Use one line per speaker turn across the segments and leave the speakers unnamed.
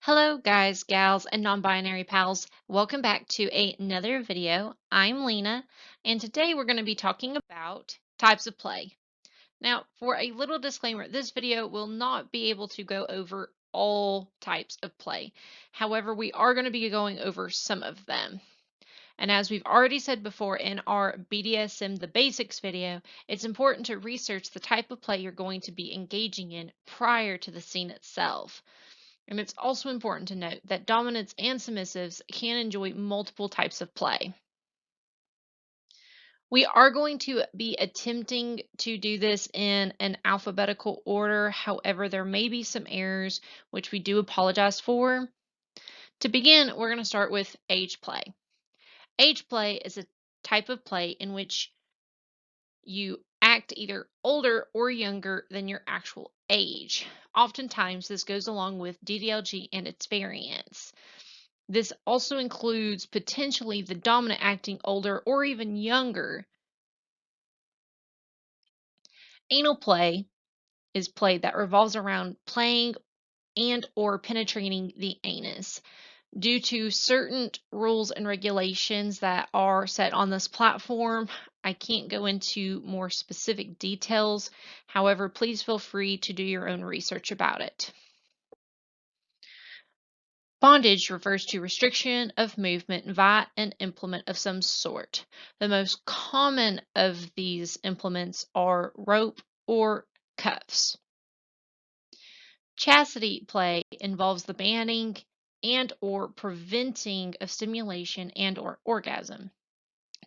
Hello, guys, gals, and non binary pals. Welcome back to another video. I'm Lena, and today we're going to be talking about types of play. Now, for a little disclaimer, this video will not be able to go over all types of play. However, we are going to be going over some of them. And as we've already said before in our BDSM The Basics video, it's important to research the type of play you're going to be engaging in prior to the scene itself. And it's also important to note that dominants and submissives can enjoy multiple types of play. We are going to be attempting to do this in an alphabetical order. However, there may be some errors, which we do apologize for. To begin, we're going to start with age play. Age play is a type of play in which you act either older or younger than your actual age. Oftentimes, this goes along with DDLG and its variants. This also includes potentially the dominant acting older or even younger. Anal play is play that revolves around playing and or penetrating the anus. Due to certain rules and regulations that are set on this platform, I can't go into more specific details. However, please feel free to do your own research about it. Bondage refers to restriction of movement via an implement of some sort. The most common of these implements are rope or cuffs. Chastity play involves the banning and or preventing of stimulation and or orgasm.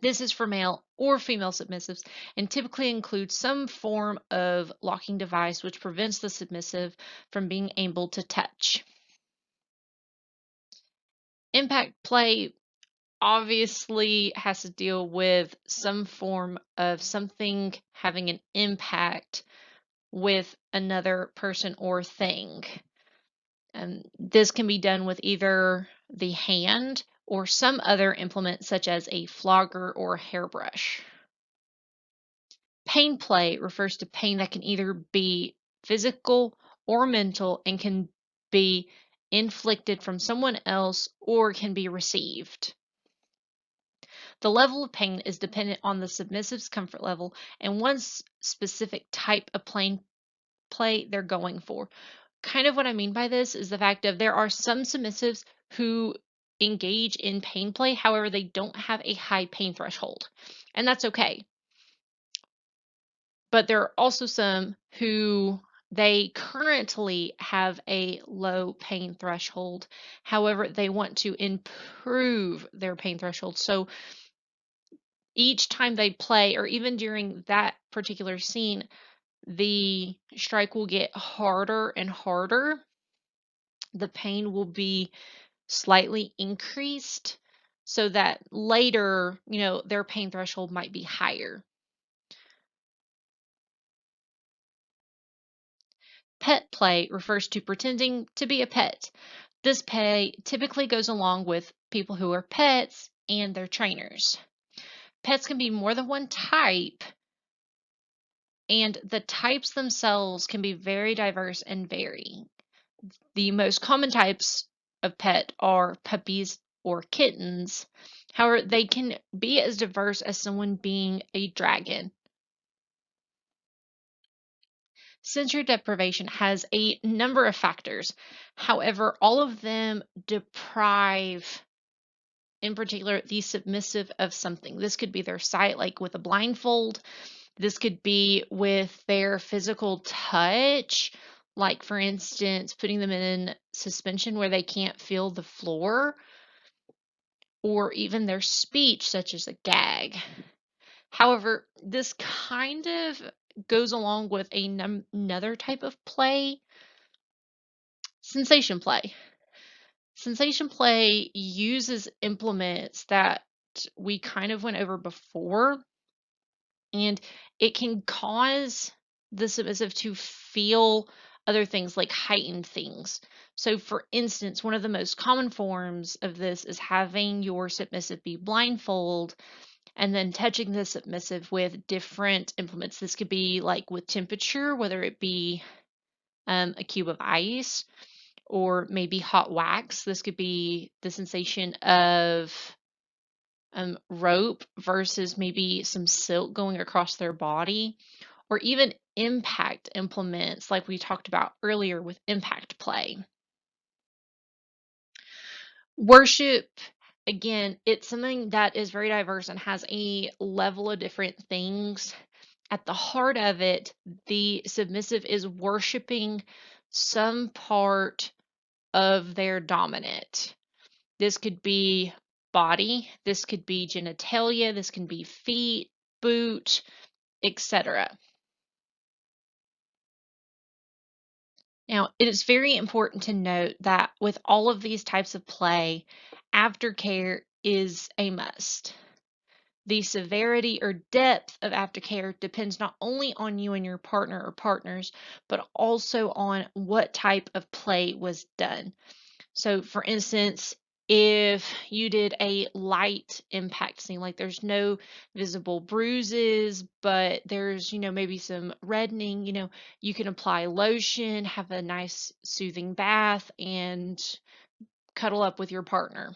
This is for male or female submissives and typically includes some form of locking device which prevents the submissive from being able to touch. Impact play obviously has to deal with some form of something having an impact with another person or thing. This can be done with either the hand or some other implement such as a flogger or hairbrush. Pain play refers to pain that can either be physical or mental and can be inflicted from someone else or can be received. The level of pain is dependent on the submissive's comfort level and one specific type of play they're going for. Kind of what I mean by this is the fact of there are some submissives who engage in pain play, however, they don't have a high pain threshold, and that's okay. But there are also some who they currently have a low pain threshold, however, they want to improve their pain threshold. So each time they play, or even during that particular scene, the strike will get harder and harder. The pain will be slightly increased so that later, their pain threshold might be higher. Pet play refers to pretending to be a pet. This play typically goes along with people who are pets and their trainers. Pets can be more than one type, and the types themselves can be very diverse and vary. The most common types of pet are puppies or kittens. However, they can be as diverse as someone being a dragon. Sensory deprivation has a number of factors. However, all of them deprive, in particular, the submissive of something. This could be their sight, like with a blindfold. This could be with their physical touch, like, for instance, putting them in suspension where they can't feel the floor, or even their speech, such as a gag. However, this kind of goes along with another type of play, sensation play. Sensation play uses implements that we kind of went over before, and it can cause the submissive to feel other things like heightened things. So for instance, one of the most common forms of this is having your submissive be blindfold and then touching the submissive with different implements. This could be like with temperature, whether it be a cube of ice, or maybe hot wax. This could be the sensation of rope versus maybe some silk going across their body, or even impact implements like we talked about earlier with impact play. Worship, again, it's something that is very diverse and has a level of different things. At the heart of it, the submissive is worshiping some part of their dominant. This could be body, this could be genitalia, this can be feet, boot, etc. Now, it is very important to note that with all of these types of play, aftercare is a must. The severity or depth of aftercare depends not only on you and your partner or partners, but also on what type of play was done. So, for instance, if you did a light impact scene, like there's no visible bruises, but there's, maybe some reddening, you can apply lotion, have a nice soothing bath, and cuddle up with your partner.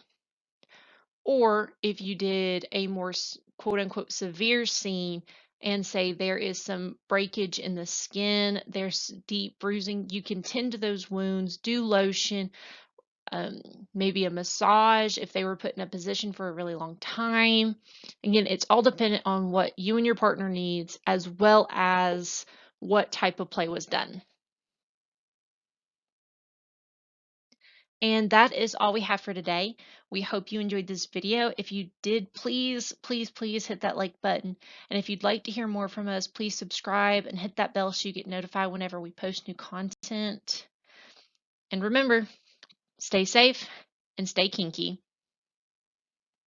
Or if you did a more quote unquote severe scene and say there is some breakage in the skin, there's deep bruising, you can tend to those wounds, do lotion, maybe a massage if they were put in a position for a really long time. Again, it's all dependent on what you and your partner needs, as well as what type of play was done. And that is all we have for today. We hope you enjoyed this video. If you did, please, please, please hit that like button. And if you'd like to hear more from us, please subscribe and hit that bell so you get notified whenever we post new content. And remember, stay safe and stay kinky.